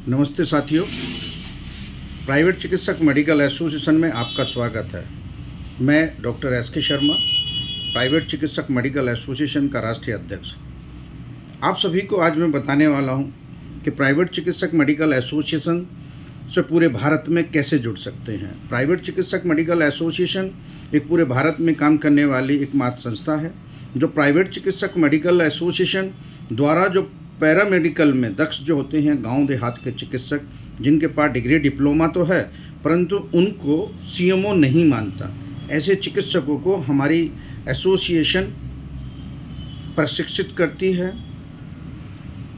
नमस्ते साथियों, प्राइवेट चिकित्सक मेडिकल एसोसिएशन में आपका स्वागत है। मैं डॉक्टर एस.के. शर्मा, प्राइवेट चिकित्सक मेडिकल एसोसिएशन का राष्ट्रीय अध्यक्ष। आप सभी को आज मैं बताने वाला हूं कि प्राइवेट चिकित्सक मेडिकल एसोसिएशन से पूरे भारत में कैसे जुड़ सकते हैं। प्राइवेट चिकित्सक मेडिकल एसोसिएशन एक पूरे भारत में काम करने वाली एकमात्र संस्था है जो प्राइवेट चिकित्सक मेडिकल एसोसिएशन द्वारा जो पैरामेडिकल में दक्ष जो होते हैं गांव देहात के चिकित्सक, जिनके पास डिग्री डिप्लोमा तो है परंतु उनको सीएमओ नहीं मानता, ऐसे चिकित्सकों को हमारी एसोसिएशन प्रशिक्षित करती है,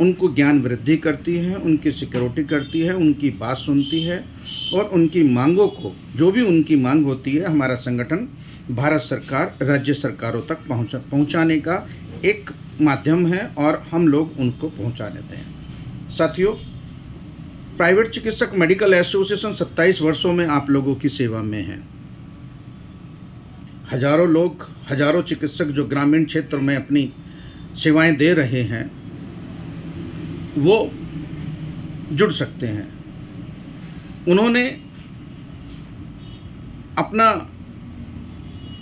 उनको ज्ञान वृद्धि करती है, उनकी सिक्योरिटी करती है, उनकी बात सुनती है और उनकी मांगों को, जो भी उनकी मांग होती है, हमारा संगठन भारत सरकार, राज्य सरकारों तक पहुंचाने का एक माध्यम है और हम लोग उनको पहुंचा देते हैं। साथियों, प्राइवेट चिकित्सक मेडिकल एसोसिएशन 27 वर्षों में आप लोगों की सेवा में है। हजारों लोग, हजारों चिकित्सक जो ग्रामीण क्षेत्र में अपनी सेवाएं दे रहे हैं वो जुड़ सकते हैं। उन्होंने अपना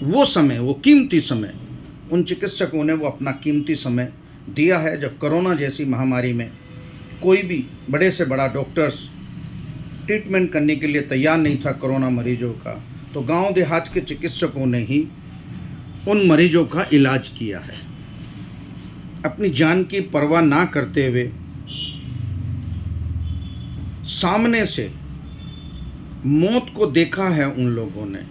वो समय, वो कीमती समय, उन चिकित्सकों ने वो अपना कीमती समय दिया है जब कोरोना जैसी महामारी में कोई भी बड़े से बड़ा डॉक्टर्स ट्रीटमेंट करने के लिए तैयार नहीं था कोरोना मरीजों का, तो गांव देहात के चिकित्सकों ने ही उन मरीजों का इलाज किया है। अपनी जान की परवाह ना करते हुए सामने से मौत को देखा है उन लोगों ने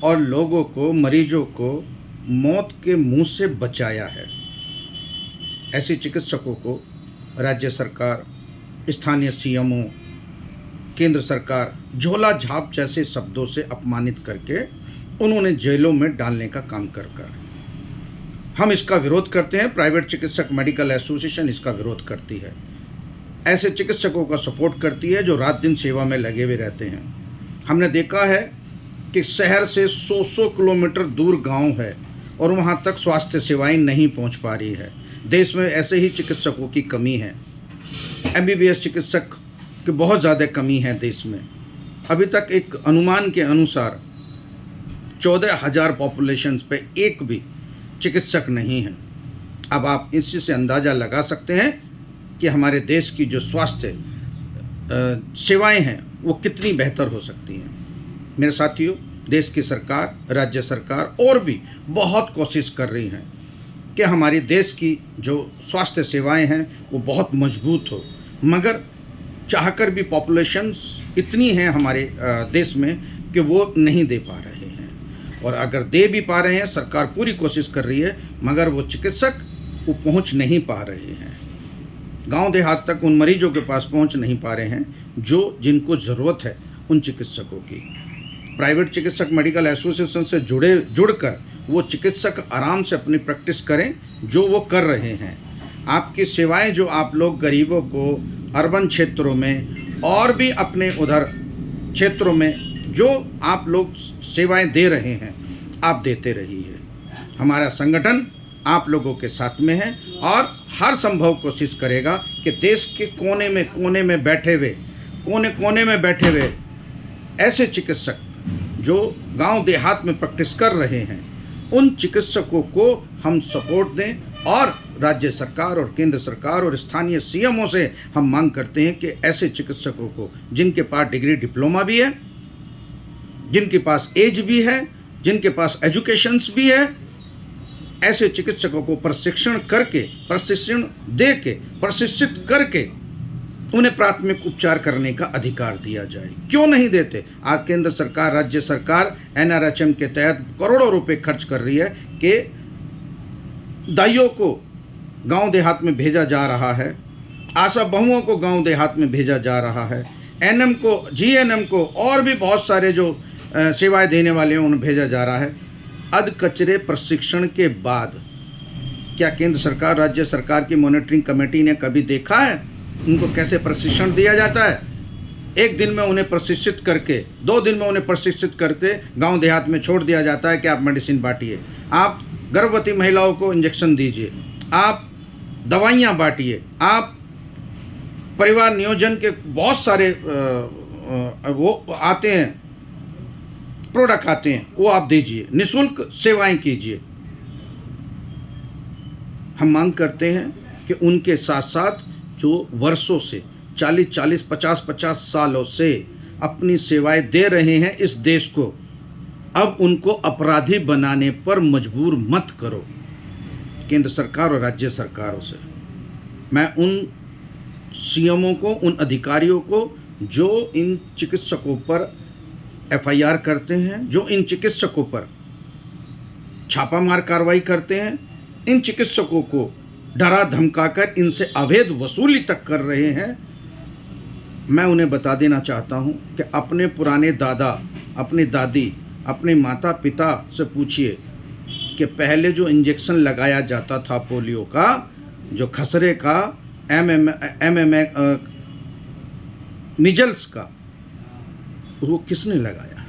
और लोगों को, मरीजों को मौत के मुंह से बचाया है। ऐसे चिकित्सकों को राज्य सरकार, स्थानीय सीएमओ, केंद्र सरकार झोला झाप जैसे शब्दों से अपमानित करके उन्होंने जेलों में डालने का काम कर हम इसका विरोध करते हैं। प्राइवेट चिकित्सक मेडिकल एसोसिएशन इसका विरोध करती है। ऐसे चिकित्सकों का सपोर्ट करती है जो रात दिन सेवा में लगे हुए रहते हैं। हमने देखा है कि शहर से 100 किलोमीटर दूर गांव है और वहां तक स्वास्थ्य सेवाएं नहीं पहुंच पा रही है। देश में ऐसे ही चिकित्सकों की कमी है। एमबीबीएस चिकित्सक की बहुत ज़्यादा कमी है देश में। अभी तक एक अनुमान के अनुसार 14,000 पॉपुलेशन पे एक भी चिकित्सक नहीं है। अब आप इसी से अंदाज़ा लगा सकते हैं कि हमारे देश की जो स्वास्थ्य सेवाएं हैं वो कितनी बेहतर हो सकती हैं। मेरे साथियों, देश की सरकार, राज्य सरकार और भी बहुत कोशिश कर रही हैं कि हमारी देश की जो स्वास्थ्य सेवाएं हैं वो बहुत मजबूत हो, मगर चाहकर भी पॉपुलेशंस इतनी है हमारे देश में कि वो नहीं दे पा रहे हैं। और अगर दे भी पा रहे हैं, सरकार पूरी कोशिश कर रही है, मगर वो चिकित्सक वो पहुंच नहीं पा रहे हैं। गांव देहात तक उन मरीजों के पास पहुंच नहीं पा रहे हैं जिनको ज़रूरत है उन चिकित्सकों की। प्राइवेट चिकित्सक मेडिकल एसोसिएशन से जुड़कर वो चिकित्सक आराम से अपनी प्रैक्टिस करें जो वो कर रहे हैं। आपकी सेवाएं जो आप लोग गरीबों को अर्बन क्षेत्रों में और भी अपने उधर क्षेत्रों में जो आप लोग सेवाएं दे रहे हैं, आप देते रहिए। हमारा संगठन आप लोगों के साथ में है और हर संभव कोशिश करेगा कि देश के कोने में बैठे हुए ऐसे चिकित्सक जो गांव देहात में प्रैक्टिस कर रहे हैं, उन चिकित्सकों को हम सपोर्ट दें और राज्य सरकार और केंद्र सरकार और स्थानीय सीएमओ से हम मांग करते हैं कि ऐसे चिकित्सकों को, जिनके पास डिग्री डिप्लोमा भी है, जिनके पास एज भी है, जिनके पास एजुकेशंस भी है, ऐसे चिकित्सकों को प्रशिक्षण प्रशिक्षित करके उन्हें प्राथमिक उपचार करने का अधिकार दिया जाए। क्यों नहीं देते? आज केंद्र सरकार, राज्य सरकार एनआरएचएम के तहत करोड़ों रुपए खर्च कर रही है कि दाइयों को गांव देहात में भेजा जा रहा है, आशा बहुओं को गांव देहात में भेजा जा रहा है, एनएम को, जीएनएम को और भी बहुत सारे जो सेवाएं देने वाले हैं उन्हें भेजा जा रहा है। अधकचरे प्रशिक्षण के बाद क्या केंद्र सरकार, राज्य सरकार की मॉनिटरिंग कमेटी ने कभी देखा है उनको कैसे प्रशिक्षण दिया जाता है? एक दिन में उन्हें प्रशिक्षित करके, 2 दिन में उन्हें प्रशिक्षित करके गांव देहात में छोड़ दिया जाता है कि आप मेडिसिन बांटिए, आप गर्भवती महिलाओं को इंजेक्शन दीजिए, आप दवाइयाँ बांटिए, आप परिवार नियोजन के बहुत सारे वो आते हैं, प्रोडक्ट आते हैं, वो आप दीजिए, निःशुल्क सेवाएं कीजिए। हम मांग करते हैं कि उनके साथ साथ जो वर्षों से 40-40, 50-50 सालों से अपनी सेवाएं दे रहे हैं इस देश को, अब उनको अपराधी बनाने पर मजबूर मत करो। केंद्र सरकार और राज्य सरकारों से मैं उन सीएमओ को, उन अधिकारियों को जो इन चिकित्सकों पर एफआईआर करते हैं, जो इन चिकित्सकों पर छापामार कार्रवाई करते हैं, इन चिकित्सकों को डरा धमकाकर इनसे अवैध वसूली तक कर रहे हैं, मैं उन्हें बता देना चाहता हूं कि अपने पुराने दादा, अपने दादी, अपने माता पिता से पूछिए कि पहले जो इंजेक्शन लगाया जाता था पोलियो का, जो खसरे का, मिजल्स का, वो किसने लगाया?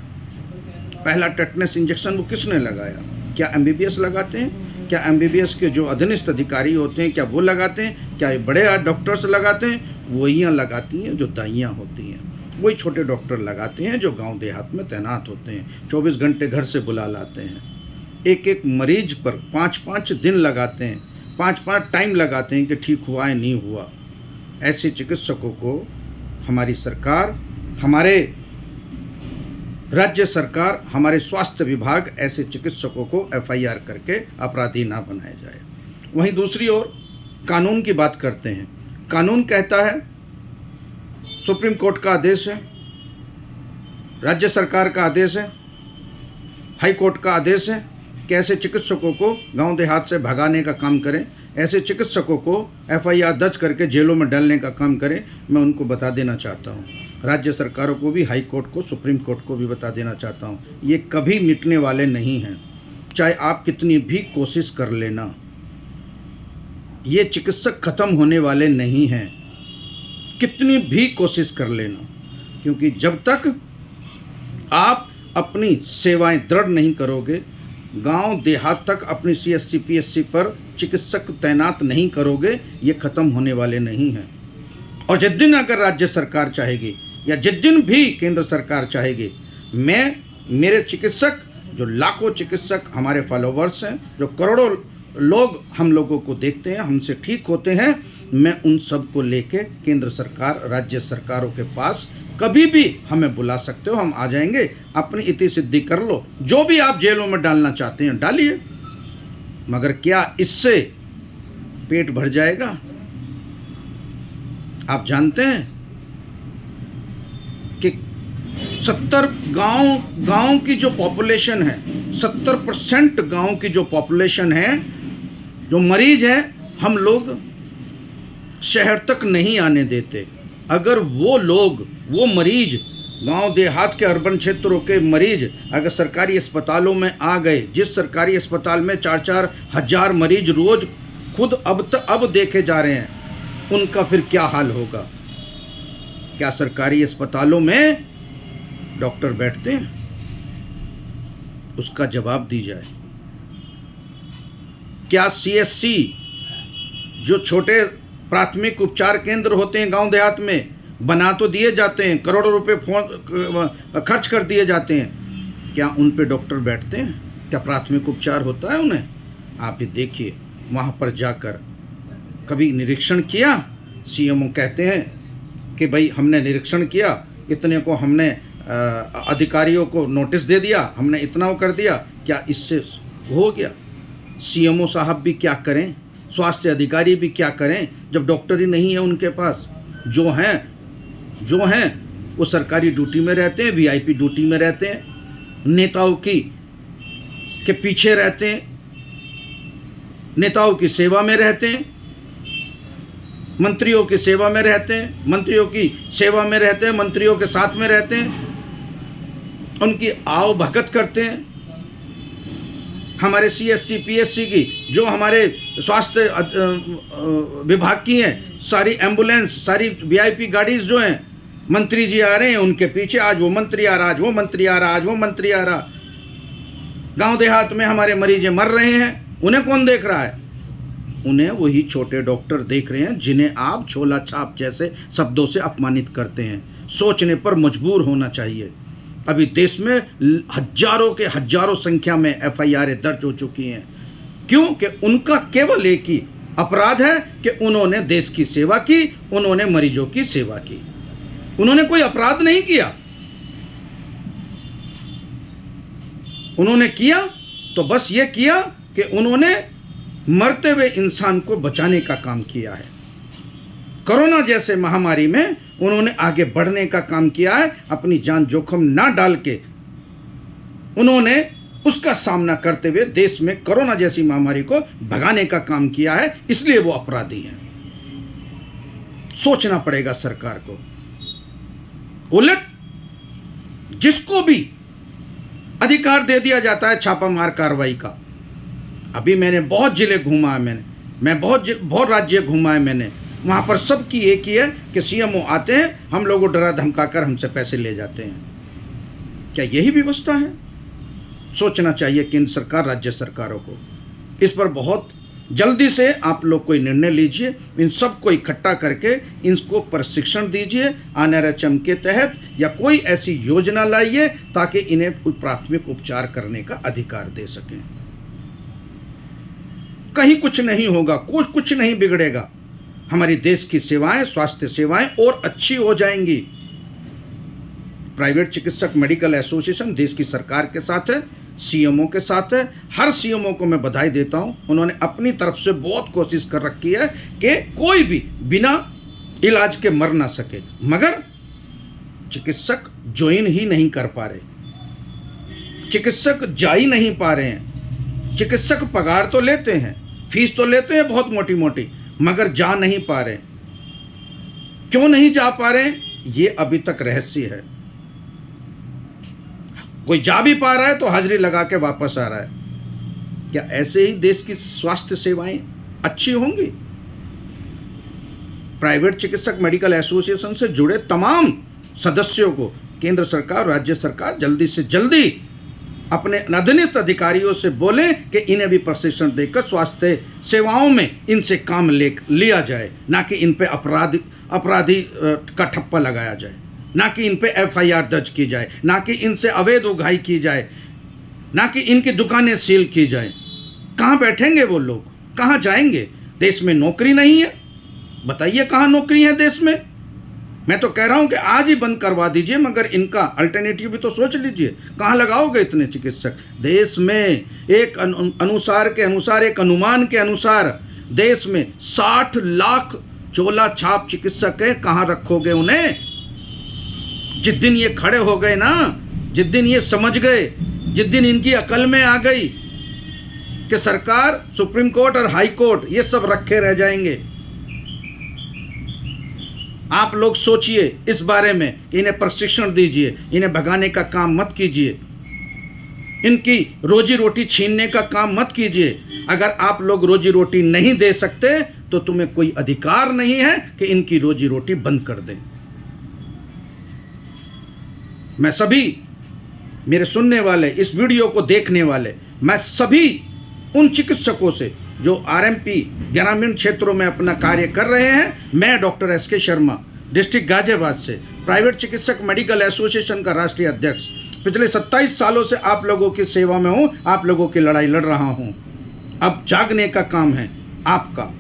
पहला टेटनस इंजेक्शन वो किसने लगाया? क्या एमबीबीएस लगाते हैं? क्या एमबीबीएस के जो अधीनस्थ अधिकारी होते हैं क्या वो लगाते हैं? क्या बड़े डॉक्टर्स लगाते हैं? वही लगाती हैं जो दाइयाँ होती हैं, वही छोटे डॉक्टर लगाते हैं जो गांव देहात में तैनात होते हैं, 24 घंटे घर से बुला लाते हैं, एक एक मरीज पर 5-5 दिन लगाते हैं, 5-5 टाइम लगाते हैं कि ठीक हुआ है नहीं हुआ। ऐसे चिकित्सकों को हमारी सरकार, हमारे राज्य सरकार, हमारे स्वास्थ्य विभाग ऐसे चिकित्सकों को एफआईआर करके अपराधी ना बनाया जाए। वहीं दूसरी ओर कानून की बात करते हैं। कानून कहता है, सुप्रीम कोर्ट का आदेश है, राज्य सरकार का आदेश है, हाई कोर्ट का आदेश है कि ऐसे चिकित्सकों को गांव देहात से भगाने का काम करें, ऐसे चिकित्सकों को एफआईआर दर्ज करके जेलों में डालने का काम करें। मैं उनको बता देना चाहता हूं, राज्य सरकारों को भी, हाई कोर्ट को, सुप्रीम कोर्ट को भी बता देना चाहता हूं, ये कभी मिटने वाले नहीं हैं, चाहे आप कितनी भी कोशिश कर लेना, ये चिकित्सक खत्म होने वाले नहीं हैं, कितनी भी कोशिश कर लेना, क्योंकि जब तक आप अपनी सेवाएं दृढ़ नहीं करोगे, गांव देहात तक अपनी सीएससी पीएससी पर चिकित्सक तैनात नहीं करोगे, ये खत्म होने वाले नहीं हैं। और जिस दिन अगर राज्य सरकार चाहेगी या जिस दिन भी केंद्र सरकार चाहेगी, मेरे चिकित्सक, जो लाखों चिकित्सक हमारे फॉलोवर्स हैं, जो करोड़ों लोग हम लोगों को देखते हैं, हमसे ठीक होते हैं, मैं उन सब को लेके केंद्र सरकार, राज्य सरकारों के पास कभी भी हमें बुला सकते हो, हम आ जाएंगे, अपनी इति सिद्धि कर लो, जो भी आप जेलों में डालना चाहते हैं डालिए, मगर क्या इससे पेट भर जाएगा? आप जानते हैं कि 70 गांव की जो पॉपुलेशन है, 70% गांव की जो पॉपुलेशन है, जो मरीज हैं, हम लोग शहर तक नहीं आने देते। अगर वो लोग, वो मरीज, गांव देहात के अर्बन क्षेत्रों के मरीज अगर सरकारी अस्पतालों में आ गए, जिस सरकारी अस्पताल में 4-4 हज़ार मरीज रोज खुद अब देखे जा रहे हैं, उनका फिर क्या हाल होगा? क्या सरकारी अस्पतालों में डॉक्टर बैठते हैं? उसका जवाब दी जाए। क्या सीएससी, जो छोटे प्राथमिक उपचार केंद्र होते हैं गांव देहात में, बना तो दिए जाते हैं, करोड़ों रुपए खर्च कर दिए जाते हैं, क्या उन पे डॉक्टर बैठते हैं? क्या प्राथमिक उपचार होता है उन्हें? आप ये देखिए, वहाँ पर जाकर कभी निरीक्षण किया? सीएमओ कहते हैं कि भाई हमने निरीक्षण किया, इतने को हमने अधिकारियों को नोटिस दे दिया, हमने इतना वो कर दिया, क्या इससे हो गया? सीएमओ साहब भी क्या करें, स्वास्थ्य अधिकारी भी क्या करें, जब डॉक्टर ही नहीं है उनके पास। जो हैं वो सरकारी ड्यूटी में रहते हैं, वीआईपी ड्यूटी में रहते हैं, नेताओं के पीछे रहते हैं, नेताओं की सेवा में रहते हैं, मंत्रियों की सेवा में रहते हैं, मंत्रियों की सेवा में रहते हैं, मंत्रियों के साथ में रहते हैं, उनकी आव भगत करते हैं। हमारे सीएससी पीएससी की, जो हमारे स्वास्थ्य विभाग की हैं, सारी एम्बुलेंस, सारी वीआईपी गाड़ीज जो हैं, मंत्री जी आ रहे हैं, उनके पीछे आज वो मंत्री आ रहा, आज वो मंत्री आ रहा, आज वो मंत्री आ रहा। गांव देहात में हमारे मरीज मर रहे हैं, उन्हें कौन देख रहा है? उन्हें वही छोटे डॉक्टर देख रहे हैं जिन्हें आप छोला छाप जैसे शब्दों से अपमानित करते हैं। सोचने पर मजबूर होना चाहिए। अभी देश में हजारों के हजारों संख्या में एफआईआर दर्ज हो चुकी हैं। क्यों? कि उनका केवल एक ही अपराध है कि उन्होंने देश की सेवा की, उन्होंने मरीजों की सेवा की। उन्होंने कोई अपराध नहीं किया। उन्होंने किया तो बस ये किया कि उन्होंने मरते हुए इंसान को बचाने का काम किया है। कोरोना जैसे महामारी में उन्होंने आगे बढ़ने का काम किया है। अपनी जान जोखिम ना डाल के उन्होंने उसका सामना करते हुए देश में कोरोना जैसी महामारी को भगाने का काम किया है, इसलिए वो अपराधी हैं। सोचना पड़ेगा सरकार को। उलट जिसको भी अधिकार दे दिया जाता है छापामार कार्रवाई का। अभी मैंने बहुत जिले घूमा है, मैं बहुत राज्य घूमा है मैंने। वहाँ पर सबकी एक ही है कि सीएमओ आते हैं, हम लोगों को डरा धमकाकर हमसे पैसे ले जाते हैं। क्या यही व्यवस्था है? सोचना चाहिए केंद्र सरकार, राज्य सरकारों को। इस पर बहुत जल्दी से आप लोग कोई निर्णय लीजिए। इन सबको इकट्ठा करके इनको प्रशिक्षण दीजिए NRHM के तहत, या कोई ऐसी योजना लाइए ताकि इन्हें प्राथमिक उपचार करने का अधिकार दे सकें। कहीं कुछ नहीं होगा, कुछ नहीं बिगड़ेगा। हमारी देश की सेवाएं, स्वास्थ्य सेवाएं और अच्छी हो जाएंगी। प्राइवेट चिकित्सक मेडिकल एसोसिएशन देश की सरकार के साथ है, सीएमओ के साथ है। हर सीएमओ को मैं बधाई देता हूं। उन्होंने अपनी तरफ से बहुत कोशिश कर रखी है कि कोई भी बिना इलाज के मर ना सके, मगर चिकित्सक ज्वाइन ही नहीं कर पा रहे, चिकित्सक जा ही नहीं पा रहे हैं। चिकित्सक पगार तो लेते हैं, फीस तो लेते हैं बहुत मोटी मोटी, मगर जा नहीं पा रहे। क्यों नहीं जा पा रहे? ये अभी तक रहस्य है। कोई जा भी पा रहा है तो हाजिरी लगा के वापस आ रहा है। क्या ऐसे ही देश की स्वास्थ्य सेवाएं अच्छी होंगी? प्राइवेट चिकित्सक मेडिकल एसोसिएशन से जुड़े तमाम सदस्यों को केंद्र सरकार, राज्य सरकार जल्दी से जल्दी अपने अधीनस्थ अधिकारियों से बोलें कि इन्हें भी प्रशिक्षण देकर स्वास्थ्य सेवाओं में इनसे काम लिया जाए, ना कि इन पे अपराधी का ठप्पा लगाया जाए, ना कि इन पे एफआईआर दर्ज की जाए, ना कि इनसे अवैध उगाही की जाए, ना कि इनकी दुकानें सील की जाए। कहाँ बैठेंगे वो लोग? कहाँ जाएंगे? देश में नौकरी नहीं है। बताइए कहाँ नौकरी है देश में? मैं तो कह रहा हूँ कि आज ही बंद करवा दीजिए, मगर इनका अल्टरनेटिव भी तो सोच लीजिए। कहाँ लगाओगे इतने चिकित्सक? देश में एक एक अनुमान के अनुसार देश में 60 लाख चोला छाप चिकित्सक हैं। कहाँ रखोगे उन्हें? जिस दिन ये खड़े हो गए ना, जिस दिन ये समझ गए, जिस दिन इनकी अकल में आ गई कि सरकार, सुप्रीम कोर्ट और हाई कोर्ट ये सब रखे रह जाएंगे। आप लोग सोचिए इस बारे में कि इन्हें प्रशिक्षण दीजिए, इन्हें भगाने का काम मत कीजिए, इनकी रोजी रोटी छीनने का काम मत कीजिए। अगर आप लोग रोजी रोटी नहीं दे सकते तो तुम्हें कोई अधिकार नहीं है कि इनकी रोजी रोटी बंद कर दें। मैं सभी मेरे सुनने वाले, इस वीडियो को देखने वाले, मैं सभी उन चिकित्सकों से जो आरएमपी ग्रामीण क्षेत्रों में अपना कार्य कर रहे हैं, मैं doctor SK Sharma district Ghaziabad से प्राइवेट चिकित्सक मेडिकल एसोसिएशन का राष्ट्रीय अध्यक्ष, पिछले 27 सालों से आप लोगों की सेवा में हूँ, आप लोगों की लड़ाई लड़ रहा हूँ। अब जागने का काम है आपका।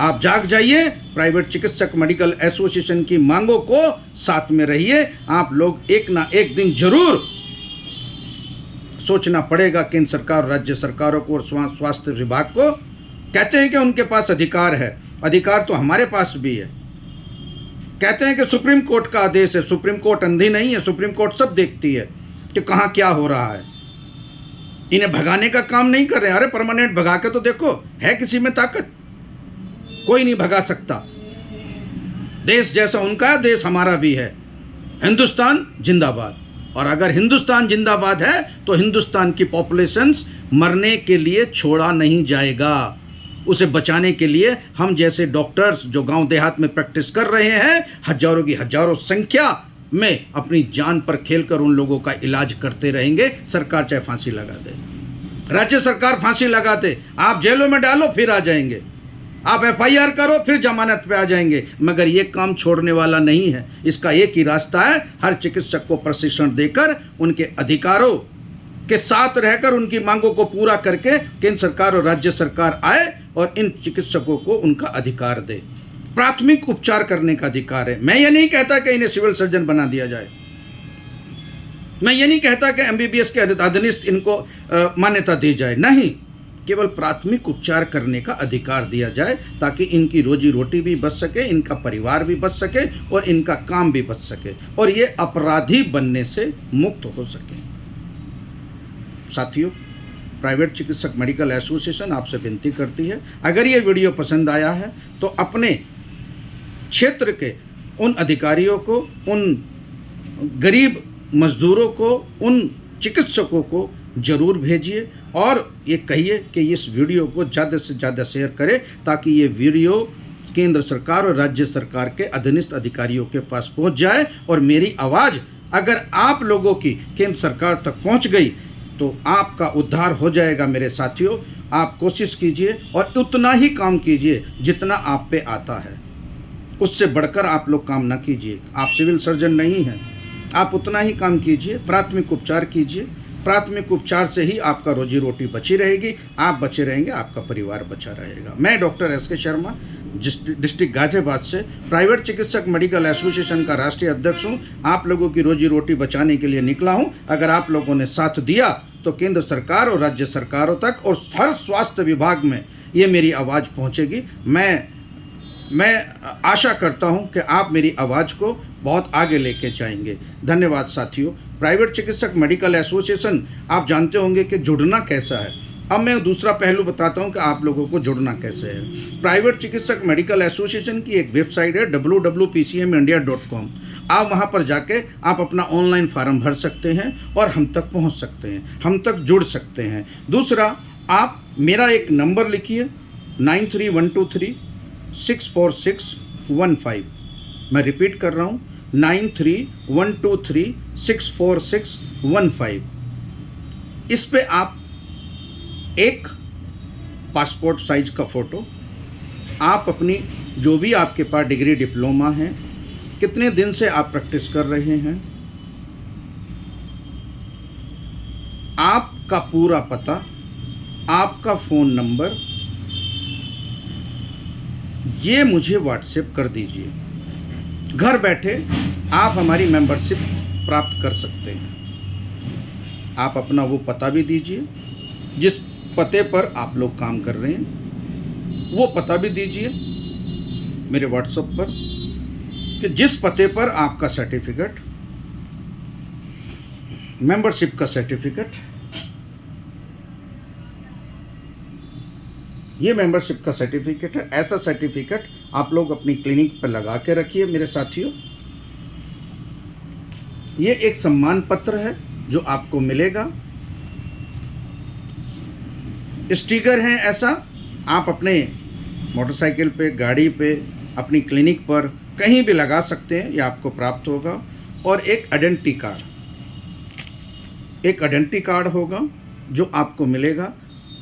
आप जाग जाइए, प्राइवेट चिकित्सक मेडिकल एसोसिएशन की मांगों को साथ में रहिए। आप लोग एक ना एक दिन जरूर सोचना पड़ेगा केंद्र सरकार, राज्य सरकारों को और स्वास्थ्य विभाग को। कहते हैं कि उनके पास अधिकार है, अधिकार तो हमारे पास भी है। कहते हैं कि सुप्रीम कोर्ट का आदेश है, सुप्रीम कोर्ट अंधी नहीं है, सुप्रीम कोर्ट सब देखती है कि कहाँ क्या हो रहा है। इन्हें भगाने का काम नहीं कर रहे। अरे परमानेंट भगा के तो देखो, है किसी में ताकत? कोई नहीं भगा सकता। देश जैसा उनका है, देश हमारा भी है। हिंदुस्तान जिंदाबाद। और अगर हिंदुस्तान जिंदाबाद है तो हिंदुस्तान की पॉपुलेशंस मरने के लिए छोड़ा नहीं जाएगा। उसे बचाने के लिए हम जैसे डॉक्टर्स जो गांव देहात में प्रैक्टिस कर रहे हैं, हजारों की हजारों संख्या में अपनी जान पर खेलकर उन लोगों का इलाज करते रहेंगे। सरकार चाहे फांसी लगा दे, राज्य सरकार फांसी लगा दे, आप जेलों में डालो, फिर आ जाएंगे। आप एफआईआर करो फिर जमानत पे आ जाएंगे, मगर ये काम छोड़ने वाला नहीं है। इसका एक ही रास्ता है, हर चिकित्सक को प्रशिक्षण देकर उनके अधिकारों के साथ रहकर उनकी मांगों को पूरा करके केंद्र सरकार और राज्य सरकार आए और इन चिकित्सकों को उनका अधिकार दे। प्राथमिक उपचार करने का अधिकार है। मैं ये नहीं कहता कि इन्हें सिविल सर्जन बना दिया जाए, मैं ये नहीं कहता कि एमबीबीएस के अधीनस्थ इनको मान्यता दी जाए, नहीं, केवल प्राथमिक उपचार करने का अधिकार दिया जाए ताकि इनकी रोजी रोटी भी बच सके, इनका परिवार भी बच सके और इनका काम भी बच सके और ये अपराधी बनने से मुक्त हो सके। साथियों, प्राइवेट चिकित्सक मेडिकल एसोसिएशन आपसे विनती करती है, अगर ये वीडियो पसंद आया है तो अपने क्षेत्र के उन अधिकारियों को, उन गरीब मजदूरों को, उन चिकित्सकों को जरूर भेजिए और ये कहिए कि इस वीडियो को ज़्यादा से ज़्यादा शेयर करें ताकि ये वीडियो केंद्र सरकार और राज्य सरकार के अधीनस्थ अधिकारियों के पास पहुंच जाए और मेरी आवाज़ अगर आप लोगों की केंद्र सरकार तक पहुंच गई तो आपका उद्धार हो जाएगा। मेरे साथियों, आप कोशिश कीजिए और उतना ही काम कीजिए जितना आप पे आता है, उससे बढ़कर आप लोग काम ना कीजिए। आप सिविल सर्जन नहीं हैं, आप उतना ही काम कीजिए, प्राथमिक उपचार कीजिए। प्राथमिक उपचार से ही आपका रोजी रोटी बची रहेगी, आप बचे रहेंगे, आपका परिवार बचा रहेगा। मैं doctor S K. Sharma district Ghaziabad से प्राइवेट चिकित्सक मेडिकल एसोसिएशन का राष्ट्रीय अध्यक्ष हूँ। आप लोगों की रोजी रोटी बचाने के लिए निकला हूँ। अगर आप लोगों ने साथ दिया तो केंद्र सरकार और राज्य सरकारों तक और हर स्वास्थ्य विभाग में ये मेरी आवाज़ पहुँचेगी। मैं आशा करता हूं कि आप मेरी आवाज़ को बहुत आगे लेके जाएंगे। धन्यवाद साथियों। प्राइवेट चिकित्सक मेडिकल एसोसिएशन, आप जानते होंगे कि जुड़ना कैसा है। अब मैं दूसरा पहलू बताता हूं कि आप लोगों को जुड़ना कैसे है। प्राइवेट चिकित्सक मेडिकल एसोसिएशन की एक वेबसाइट है www.pcmindia.com। आप वहां पर जाके आप अपना ऑनलाइन फॉर्म भर सकते हैं और हम तक पहुंच सकते हैं, हम तक जुड़ सकते हैं। दूसरा, आप मेरा एक नंबर लिखिए 9312364615। मैं रिपीट कर रहा हूँ 9312364615। इस पे आप एक पासपोर्ट साइज का फ़ोटो, आप अपनी जो भी आपके पास डिग्री डिप्लोमा है, कितने दिन से आप प्रैक्टिस कर रहे हैं, आपका पूरा पता, आपका फ़ोन नंबर, ये मुझे व्हाट्सएप कर दीजिए। घर बैठे आप हमारी मेंबरशिप प्राप्त कर सकते हैं। आप अपना वो पता भी दीजिए, जिस पते पर आप लोग काम कर रहे हैं वो पता भी दीजिए मेरे व्हाट्सएप पर, कि जिस पते पर आपका सर्टिफिकेट, मेंबरशिप का सर्टिफिकेट, ये मेंबरशिप का सर्टिफिकेट है। ऐसा सर्टिफिकेट आप लोग अपनी क्लिनिक पर लगा के रखिए। मेरे साथियों, ये एक सम्मान पत्र है जो आपको मिलेगा। स्टिकर है ऐसा, आप अपने मोटरसाइकिल पे, गाड़ी पे, अपनी क्लिनिक पर कहीं भी लगा सकते हैं, ये आपको प्राप्त होगा। और एक आइडेंटिटी कार्ड होगा जो आपको मिलेगा।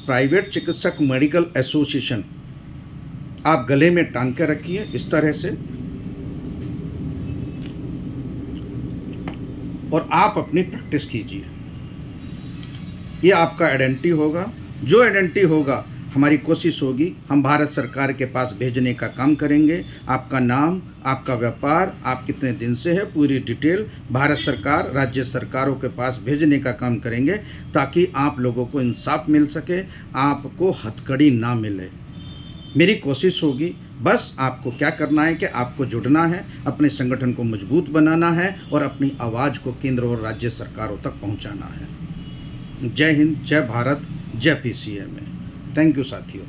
प्राइवेट चिकित्सक मेडिकल एसोसिएशन आप गले में टांग के रखिए इस तरह से, और आप अपनी प्रैक्टिस कीजिए। ये आपका आइडेंटिटी होगा। जो आइडेंटिटी होगा, हमारी कोशिश होगी हम भारत सरकार के पास भेजने का काम करेंगे। आपका नाम, आपका व्यापार, आप कितने दिन से है, पूरी डिटेल भारत सरकार, राज्य सरकारों के पास भेजने का काम करेंगे ताकि आप लोगों को इंसाफ मिल सके, आपको हथकड़ी ना मिले। मेरी कोशिश होगी। बस आपको क्या करना है कि आपको जुड़ना है, अपने संगठन को मजबूत बनाना है और अपनी आवाज़ को केंद्र और राज्य सरकारों तक पहुंचाना है। जय हिंद, जय भारत, जय PCMA। थैंक यू साथियों।